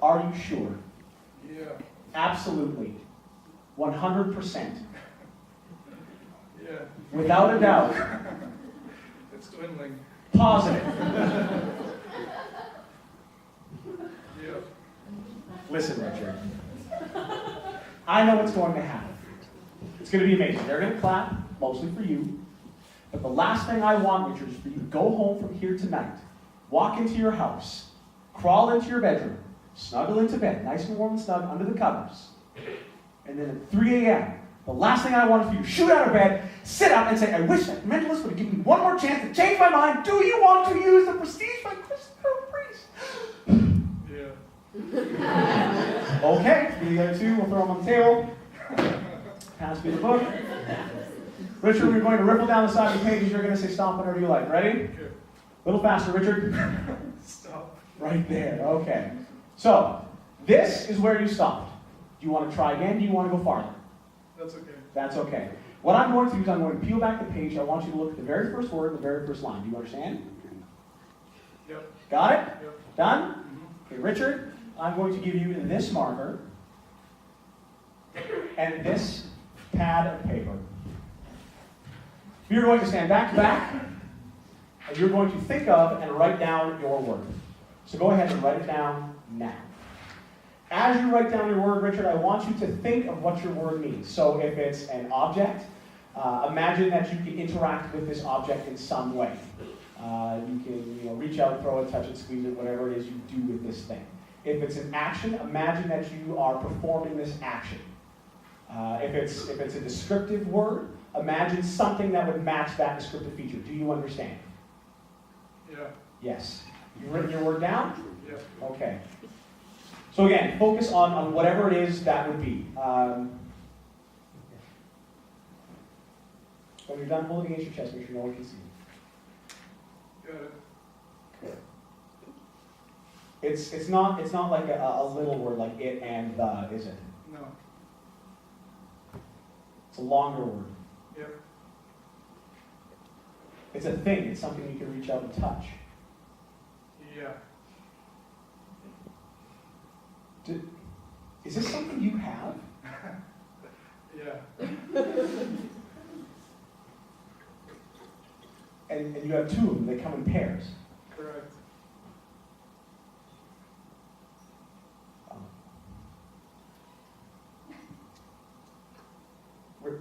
Are you sure? Yeah. Absolutely. 100%. Yeah. Without a doubt. It's dwindling. Positive. Yeah. Listen, Richard. I know what's going to happen. It's going to be amazing. They're going to clap, mostly for you. But the last thing I want, Richard, is for you to go home from here tonight, walk into your house, crawl into your bedroom, snuggle into bed, nice and warm and snug under the covers. And then at 3 a.m., the last thing I want is for you to shoot out of bed, sit up, and say, I wish that mentalist would have given me one more chance to change my mind. Do you want to use the prestige by Christopher Priest? Yeah. Okay, the other two, we'll throw them on the table. Pass me the book. Richard, we're going to ripple down the side of the pages. You're going to say stop whenever you like. Ready? Okay. A little faster, Richard. Stop. Right there. Okay. So, this is where you stopped. Do you want to try again? Do you want to go farther? That's okay. That's okay. What I'm going to do is I'm going to peel back the page. I want you to look at the very first word and the very first line. Do you understand? Yep. Got it? Yep. Done? Mm-hmm. Okay, Richard, I'm going to give you this marker and this pad of paper. You're going to stand back to back, and you're going to think of and write down your word. So go ahead and write it down now. As you write down your word, Richard, I want you to think of what your word means. So if it's an object, imagine that you can interact with this object in some way. You can reach out, throw it, touch it, squeeze it, whatever it is you do with this thing. If it's an action, imagine that you are performing this action. If it's a descriptive word, imagine something that would match that descriptive feature. Do you understand? Yeah. Yes. You've written your word down? Yeah. Okay. So again, focus on whatever it is that would be. When you're done, hold it against your chest, make sure no one can see. Got it. Okay. It's not like a little word like it and the, is it? No. It's a longer word. Yep. It's a thing. It's something you can reach out and touch. Yeah. Is this something you have? Yeah. And you have two of them. They come in pairs. Correct.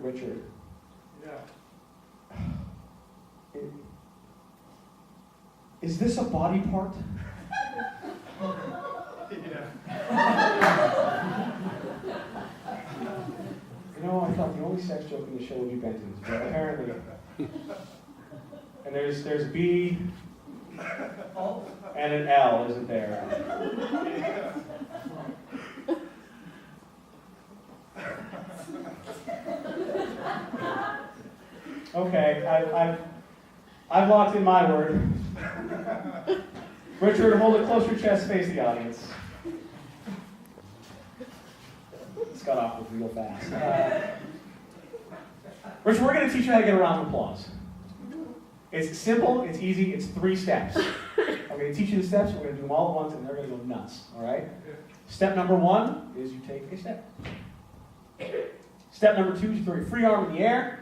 Richard. Yeah. Is this a body part? Yeah. I thought the only sex joke in the show would be Benton's, but apparently. And there's a B and an L, isn't there? Okay, I've locked in my word. Richard, hold it close to your chest, face the audience. This got off real fast. Richard, we're going to teach you how to get a round of applause. It's simple, it's easy, it's 3 steps. I'm going to teach you the steps, we're going to do them all at once, and they're going to go nuts, all right? Step number 1 is you take a step. Step number 2 is you throw your free arm in the air.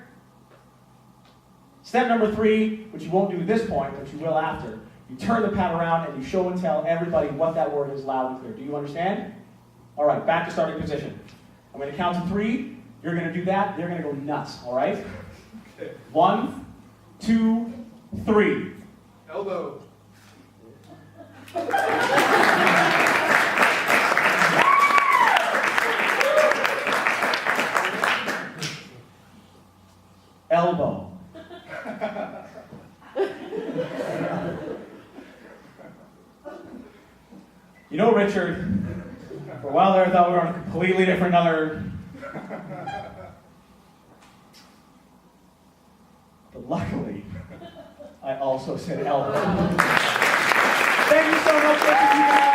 Step number 3, which you won't do at this point, but you will after, you turn the pad around and you show and tell everybody what that word is loud and clear. Do you understand? All right, back to starting position. I'm going to count to 3. You're going to do that. They're going to go nuts, all right? 1, 2, 3. Elbow. Elbow. Richard, for a while there I thought we were on a completely different other. But luckily, I also said elbow. Thank you so much, Richard.